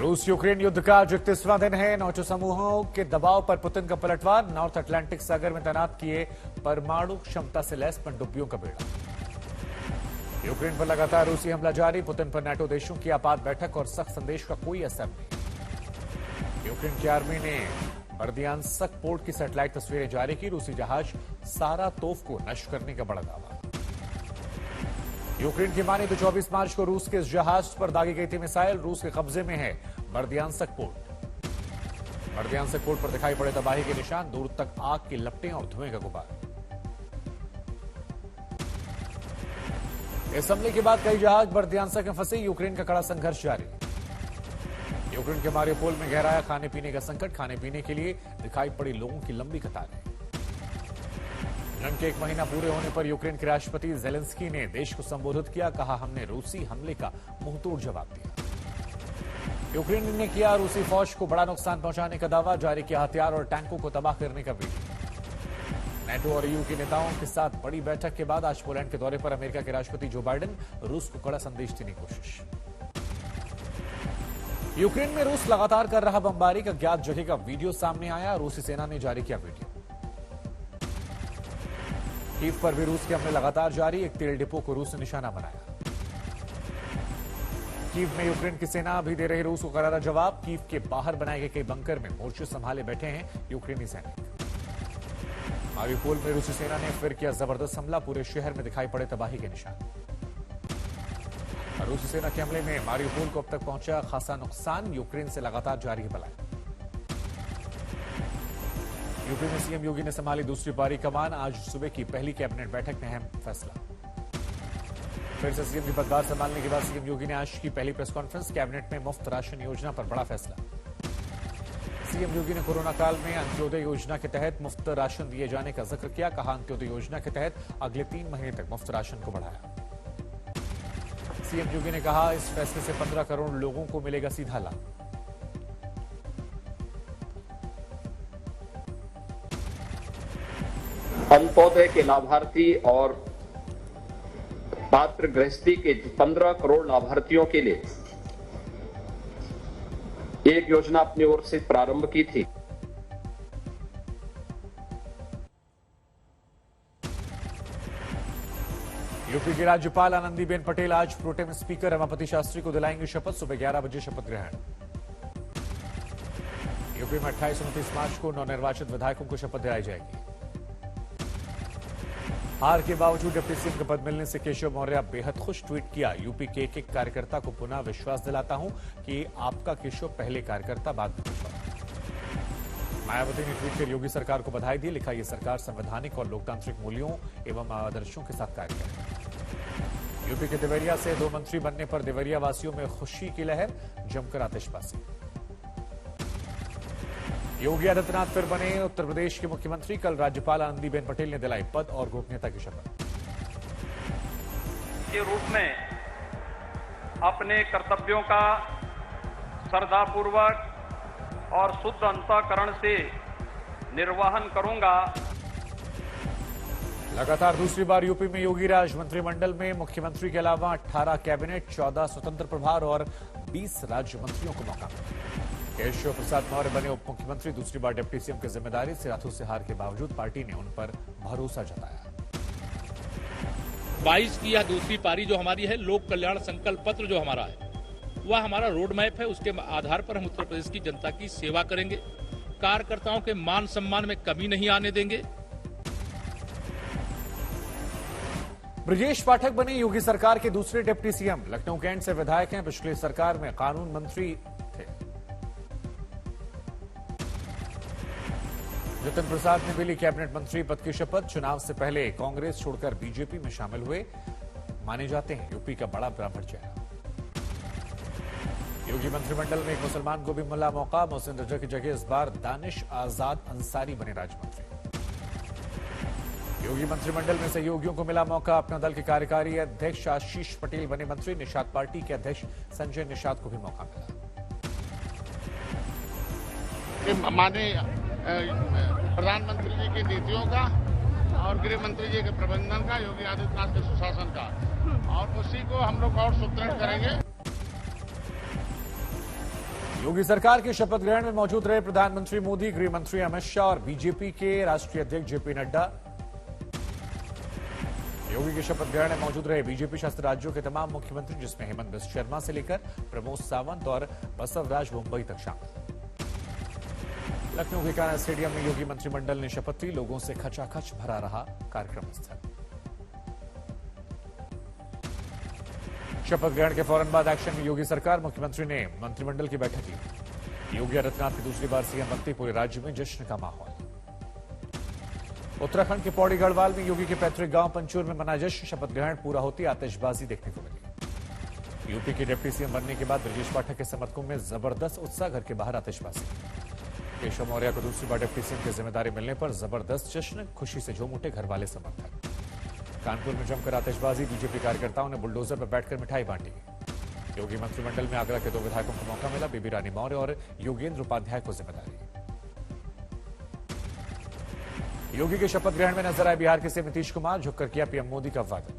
रूस यूक्रेन युद्ध का आज 31वां दिन है। नाटो समूहों के दबाव पर पुतिन का पलटवार। नॉर्थ अटलांटिक सागर में तैनात किए परमाणु क्षमता से लैस पनडुब्बियों का बेड़ा। यूक्रेन पर लगातार रूसी हमला जारी। पुतिन पर नाटो देशों की आपात बैठक और सख्त संदेश का कोई असर नहीं। यूक्रेन की आर्मी ने बर्दियान्स्क पोर्ट की सैटेलाइट तस्वीरें जारी की। रूसी जहाज सारा तोफ को नष्ट करने का बड़ा दावा। यूक्रेन की माने तो 24 मार्च को रूस के इस जहाज पर दागी गई थी मिसाइल। रूस के कब्जे में है बर्दियान्स्क पोर्ट। बर्दियान्स्क पोर्ट पर दिखाई पड़े तबाही के निशान। दूर तक आग की लपटें और धुएं का गुबार। इस हमले के बाद कई जहाज बर्दियान्स्क में फंसे। यूक्रेन का कड़ा संघर्ष जारी। यूक्रेन के मारियोपोल में गहराया खाने पीने का संकट। खाने पीने के लिए दिखाई पड़ी लोगों की लंबी कतारें। जंग के 1 महीना पूरे होने पर यूक्रेन के राष्ट्रपति ज़ेलेंस्की ने देश को संबोधित किया। कहा, हमने रूसी हमले का मुंहतोड़ जवाब दिया। यूक्रेन ने किया रूसी फौज को बड़ा नुकसान पहुंचाने का दावा। जारी किया हथियार और टैंकों को तबाह करने का वीडियो। नाटो और ईयू के नेताओं के साथ बड़ी बैठक के बाद आज पोलैंड के दौरे पर अमेरिका के राष्ट्रपति जो बाइडेन। रूस को कड़ा संदेश देने की कोशिश। यूक्रेन में रूस लगातार कर रहा बमबारी का ज्ञात जगह का वीडियो सामने आया। रूसी सेना ने जारी किया वीडियो। कीव पर भी रूस के हमले लगातार जारी। एक तेल डिपो को रूस ने निशाना बनाया। कीव में यूक्रेन की सेना भी दे रही रूस को करारा जवाब। कीव के बाहर बनाए गए कई बंकर में मोर्चे संभाले बैठे हैं यूक्रेनी सैनिक। मारियोपोल में रूसी सेना ने फिर किया जबरदस्त हमला। पूरे शहर में दिखाई पड़े तबाही के निशान। रूसी सेना के हमले में मारियोपोल को अब तक पहुंचा खासा नुकसान। यूक्रेन से लगातार जारी है बलाई। यूपी में सीएम योगी ने संभाली दूसरी पारी कमान। आज सुबह की पहली कैबिनेट बैठक में अहम फैसला। फिर से सीएम की पदभार संभालने के बाद सीएम योगी ने आज की पहली प्रेस कॉन्फ्रेंस। कैबिनेट में मुफ्त राशन योजना पर बड़ा फैसला। सीएम योगी ने कोरोना काल में अंत्योदय योजना के तहत मुफ्त राशन दिए जाने का जिक्र किया। कहा, अंत्योदय योजना के तहत अगले 3 महीने तक मुफ्त राशन को बढ़ाया। सीएम योगी ने कहा, इस फैसले से 15 करोड़ लोगों को मिलेगा सीधा लाभ। अंत्योदय के लाभार्थी और पात्र गृहस्थी के 15 करोड़ लाभार्थियों के लिए एक योजना अपनी ओर से प्रारंभ की थी। यूपी की राज्यपाल आनंदीबेन पटेल आज प्रोटेम स्पीकर रमापति शास्त्री को दिलाएंगे शपथ। सुबह 11 बजे शपथ ग्रहण। यूपी में 28 और 29 मार्च को नवनिर्वाचित विधायकों को शपथ दिलाई जाएगी। हार के बावजूद डिप्टी सीएम का पद मिलने से केशव मौर्य बेहद खुश। ट्वीट किया, यूपी के एक कार्यकर्ता को पुनः विश्वास दिलाता हूं कि आपका केशव पहले कार्यकर्ता बाद में विश्वास। मायावती ने ट्वीट कर योगी सरकार को बधाई दी। लिखा, यह सरकार संवैधानिक और लोकतांत्रिक मूल्यों एवं आदर्शों के साथ कार्य करेगी। यूपी के देवरिया से 2 मंत्री बनने पर देवरिया वासियों में खुशी की लहर। जमकर आतिशबाजी। योगी आदित्यनाथ फिर बने उत्तर प्रदेश के मुख्यमंत्री। कल राज्यपाल आनंदीबेन पटेल ने दिलाई पद और गोपनीयता की शपथ। के रूप में अपने कर्तव्यों का श्रद्धापूर्वक और शुद्ध अंतःकरण से निर्वहन करूंगा। लगातार दूसरी बार यूपी में योगी राज। मंत्रिमंडल में मुख्यमंत्री के अलावा 18 कैबिनेट, 14 स्वतंत्र प्रभार और 20 राज्य मंत्रियों को मौका मिला। केशव प्रसाद मौर्य बने उप मुख्यमंत्री। दूसरी बार डिप्टी सीएम की जिम्मेदारी। सिराथू से हार के बावजूद पार्टी ने उन पर भरोसा जताया। 22 की यह दूसरी पारी जो हमारी है, लोक कल्याण संकल्प पत्र जो हमारा है, वह हमारा रोड मैप है। उसके आधार पर हम उत्तर प्रदेश की जनता की सेवा करेंगे। कार्यकर्ताओं के मान सम्मान में कमी नहीं आने देंगे। ब्रजेश पाठक बने योगी सरकार के दूसरे डिप्टी सीएम। लखनऊ कैंट से विधायक हैं। पिछली सरकार में कानून मंत्री थे। जितिन प्रसाद ने मिली कैबिनेट मंत्री पद की शपथ। चुनाव से पहले कांग्रेस छोड़कर बीजेपी में शामिल हुए। माने जाते हैं यूपी का बड़ा ब्राह्मण चेहरा। योगी मंत्रिमंडल में एक मुसलमान को भी मिला मौका। मोहसिन रजा की जगह इस बार दानिश आजाद अंसारी बने राज्य मंत्री। योगी मंत्रिमंडल में सहयोगियों को मिला मौका। अपना दल के कार्यकारी अध्यक्ष आशीष पटेल बने मंत्री। निषाद पार्टी के अध्यक्ष संजय निषाद को भी मौका मिला। माननीय प्रधानमंत्री जी की नीतियों का और गृह मंत्री जी के प्रबंधन का, योगी आदित्यनाथ के सुशासन का, और उसी को हम लोग और सुदृढ़ करेंगे। योगी सरकार के शपथ ग्रहण में मौजूद रहे प्रधानमंत्री मोदी, गृह मंत्री अमित शाह और बीजेपी के राष्ट्रीय अध्यक्ष जेपी नड्डा। योगी के शपथ ग्रहण में मौजूद रहे बीजेपी शासित राज्यों के तमाम मुख्यमंत्री, जिसमें हेमंत बिस्व शर्मा से लेकर प्रमोद सावंत और बसवराज मुंबई तक शामिल। लखनऊ के कान्हा स्टेडियम में योगी मंत्रिमंडल ने शपथ ली, लोगों से खचाखच भरा रहा कार्यक्रम स्थल। शपथ ग्रहण के फौरन बाद एक्शन में योगी सरकार, मुख्यमंत्री ने मंत्रिमंडल की बैठक ली। योगी आदित्यनाथ की दूसरी बार सीएम बनते पूरे राज्य में जश्न का माहौल। उत्तराखंड के पौड़ी गढ़वाल में योगी के पैतृक गांव पंचूर में मना जश्न, शपथ ग्रहण पूरा होती आतिशबाजी देखने को मिली। यूपी के डिप्टी सीएम बनने के बाद ब्रजेश पाठक के समर्थकों में जबरदस्त उत्साह, घर के बाहर आतिशबाजी। केशव मौर्य को दूसरी बार डिप्टी सीएम की जिम्मेदारी मिलने पर जबरदस्त जश्न, खुशी से झूम उठे घर वाले समर्थक। कानपुर में जमकर आतिशबाजी, बीजेपी कार्यकर्ताओं ने बुलडोजर पर बैठकर मिठाई बांटी। योगी मंत्रिमंडल में आगरा के 2 विधायकों को मौका मिला, बेबी रानी मौर्य और योगेंद्र उपाध्याय को जिम्मेदारी। योगी के शपथ ग्रहण में नजर आए बिहार के सीएम नीतीश कुमार, झुककर किया पीएम मोदी का वादा।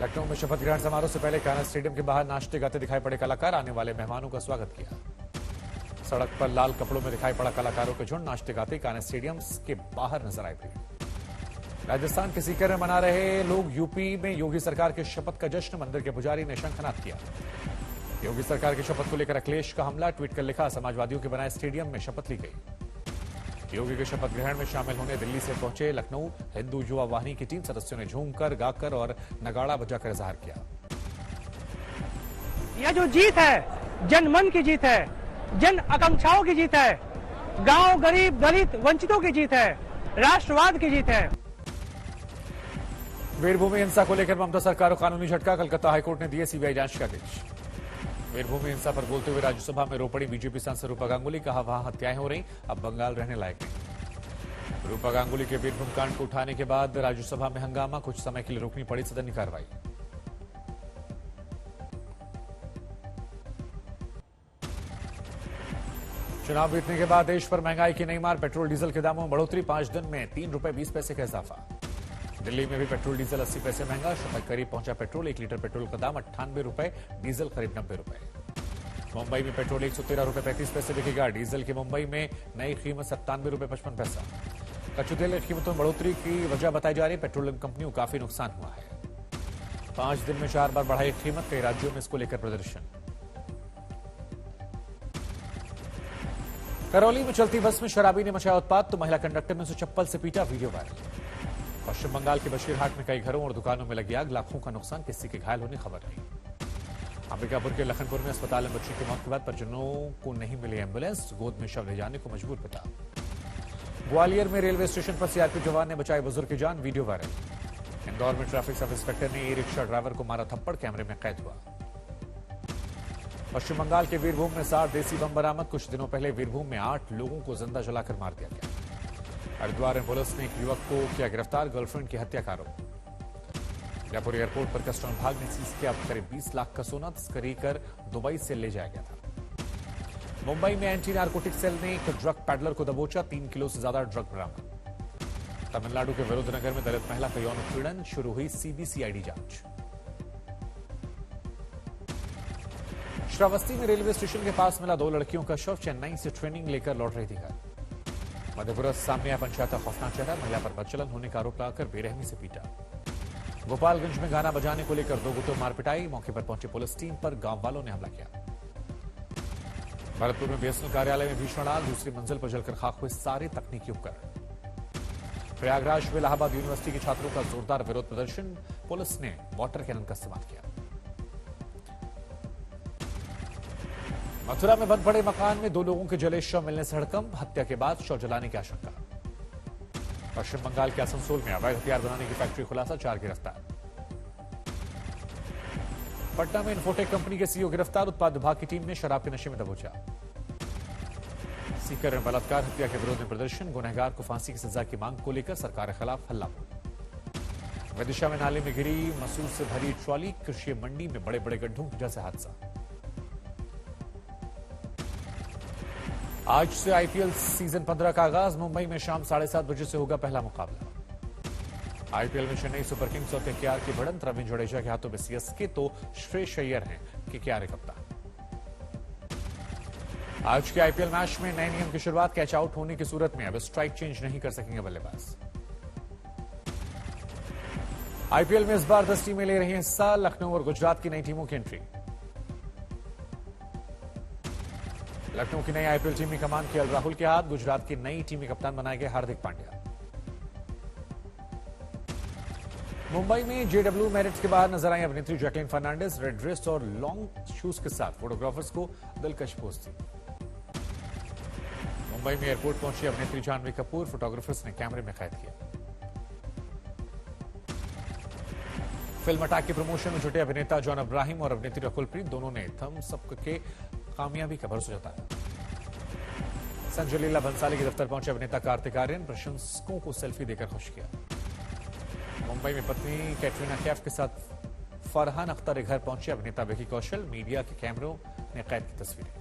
लखनऊ में शपथ ग्रहण समारोह से पहले कान्हा स्टेडियम के बाहर नाचते गाते दिखाई पड़े कलाकार, आने वाले मेहमानों का स्वागत किया। सड़क पर लाल कपड़ों में दिखाई पड़ा कलाकारों के झुंड, नाचते गाते कान्हा स्टेडियम के बाहर नजर आए भीड़। राजस्थान के सीकर में मना रहे लोग, यूपी में योगी सरकार के शपथ का जश्न, मंदिर के पुजारी ने शंखनाद किया। योगी सरकार की शपथ को लेकर अखिलेश का हमला, ट्वीट कर लिखा, समाजवादियों के बनाए स्टेडियम में शपथ ली गई। योगी के शपथ ग्रहण में शामिल होने दिल्ली से पहुंचे लखनऊ हिंदू युवा वाहिनी की टीम सदस्यों ने झूमकर, गाकर और नगाड़ा बजाकर इजहार किया। यह जो जीत है जनमन की जीत है, जन आकांक्षाओं की जीत है, गांव गरीब दलित वंचितों की जीत है, राष्ट्रवाद की जीत है। वीरभूमि हिंसा को लेकर ममता सरकार को कानूनी झटका, कलकत्ता हाईकोर्ट ने दिए सीबीआई जांच के आदेश। वीरभूमि हिंसा पर बोलते हुए राज्यसभा में रो पड़ी बीजेपी सांसद रूपा गांगुली, कहा वहां हत्याएं हो रही, अब बंगाल रहने लायक नहीं। रूपा गांगुली के वीरभूम कांड को उठाने के बाद राज्यसभा में हंगामा, कुछ समय के लिए रोकनी पड़ी सदन की कार्रवाई। चुनाव बीतने के बाद देश पर महंगाई की नई मार, पेट्रोल डीजल के दामों में बढ़ोतरी, 5 दिन में ₹3.20 का इजाफा। दिल्ली में भी पेट्रोल डीजल 80 पैसे महंगा, शपथ करीब पहुंचा पेट्रोल, 1 लीटर पेट्रोल का दाम ₹98, डीजल करीब ₹90। मुंबई में पेट्रोल ₹113.35 बिकेगा, डीजल की मुंबई में नई कीमत ₹97.55। कच्चे तेल की कीमतों में बढ़ोतरी की वजह बताई जा रही, पेट्रोलियम कंपनियों को काफी नुकसान हुआ है। 5 दिन में 4 बार बढ़ाई कीमत, कई राज्यों में इसको लेकर प्रदर्शन। करौली में चलती बस में शराबी ने मचाया उत्पात, तो महिला कंडक्टर ने उसे चप्पल से पीटा, वीडियो वायरल। पश्चिम बंगाल के बशीरहाट में कई घरों और दुकानों में लगी आग, लाखों का नुकसान, किसी के घायल होने खबर नहीं। अंबिकापुर के लखनपुर में अस्पताल में बच्ची की मौत के बाद परिजनों को नहीं मिली एम्बुलेंस, गोद में शव ले जाने को मजबूर पिता। ग्वालियर में रेलवे स्टेशन पर सीआरपीएफ जवान ने बचाई बुजुर्ग की जान, वीडियो वायरल। इंदौर में ट्रैफिक सब इंस्पेक्टर ने ई रिक्शा ड्राइवर को मारा थप्पड़, कैमरे में कैद हुआ। पश्चिम बंगाल के वीरभूम में 7 देसी बम बरामद, कुछ दिनों पहले वीरभूम में 8 लोगों को जिंदा जलाकर मार दिया गया। हरिद्वार में पुलिस ने एक युवक को किया गिरफ्तार, गर्लफ्रेंड की हत्या का आरोप। जयपुर एयरपोर्ट पर कस्टम विभाग ने सीज किया करीब 20 लाख का सोना, तस्करी कर दुबई से ले जाया गया था। मुंबई में एंटी नारकोटिक सेल ने एक ड्रग पैडलर को दबोचा, 3 किलो से ज्यादा ड्रग बरामद। तमिलनाडु के विरुद्धनगर में दलित महिला का यौन उत्पीड़न, शुरू हुई सीबीसीआईडी जांच। श्रावस्ती में रेलवे स्टेशन के पास मिला 2 लड़कियों का शव, चेन्नई से ट्रेनिंग लेकर लौट रही थी घर। मध्यपुरा सामने आया पंचायत का खौफनाक चेहरा, महिला पर बदचलन होने का आरोप लगाकर बेरहमी से पीटा। गोपालगंज में गाना बजाने को लेकर 2 गुटों मार पिटाई, मौके पर पहुंची पुलिस टीम पर गांव वालों ने हमला किया। भरतपुर में बीएसएनएल कार्यालय में भीषण आग, दूसरी मंजिल पर जलकर खाक हुए सारे तकनीकी उपकरण। प्रयागराज में इलाहाबाद यूनिवर्सिटी के छात्रों का जोरदार विरोध प्रदर्शन, पुलिस ने वाटर कैनन का इस्तेमाल किया। मथुरा में बंद पड़े मकान में 2 लोगों के जले शव मिलने से हड़कंप, हत्या के बाद शव जलाने की आशंका। पश्चिम बंगाल के आसनसोल में अवैध हथियार बनाने की फैक्ट्री खुलासा, 4 गिरफ्तार। पटना में इन्फोटेक कंपनी के सीईओ गिरफ्तार, उत्पाद विभाग की टीम ने शराब के नशे में दबोचा। सीकर में बलात्कार हत्या के विरोध में प्रदर्शन, गुनहगार को फांसी की सजा की मांग को लेकर सरकार के खिलाफ हल्ला बोल। विदिशा में नाले में गिरी मसूर से भरी ट्रॉली, कृषि मंडी में बड़े बड़े गड्ढों की वजह से हादसा। आज से आईपीएल सीजन 15 का आगाज, मुंबई में शाम 7:30 बजे से होगा पहला मुकाबला। आईपीएल में चेन्नई सुपर किंग्स और केकेआर की भिड़ंत, रविंद्र जडेजा के हाथों में सीएसके तो श्रेयस अय्यर हैं केकेआर कप्तान। आज के आईपीएल मैच में नए नियम की शुरुआत। कैच आउट होने की सूरत में अब स्ट्राइक चेंज नहीं कर सकेंगे बल्लेबाज। आईपीएल में इस बार 10 टीमें ले रही हैं हिस्सा। लखनऊ और गुजरात की नई टीमों की एंट्री। लखनऊ की नई आईपीएल टीम में कमान केएल राहुल के हाथ। गुजरात की नई टीम में कप्तान बनाए गए हार्दिक पांड्या। मुंबई में जेडब्ल्यू मेरिट के बाहर नजर आई अभिनेत्री जैकलिन फर्नांडिस। रेड ड्रेस और लॉन्ग शूज के साथ फोटोग्राफर्स को दिलकश पोज दी। मुंबई में एयरपोर्ट पहुंची अभिनेत्री जानवी कपूर। फोटोग्राफर्स ने कैमरे में कैद किया। फिल्म अटैक के प्रमोशन में जुटे अभिनेता जॉन अब्राहिम और अभिनेत्री रकुलप्रीत दोनों ने थम्स अप के कामयाबी का भरोसा जताया। संजय लीला भंसाली के दफ्तर पहुंचे अभिनेता कार्तिक आर्यन। प्रशंसकों को सेल्फी देकर खुश किया। मुंबई में पत्नी कैटरीना कैफ के साथ फरहान अख्तर के घर पहुंचे अभिनेता विकी कौशल। मीडिया के कैमरों ने कैद की तस्वीरें।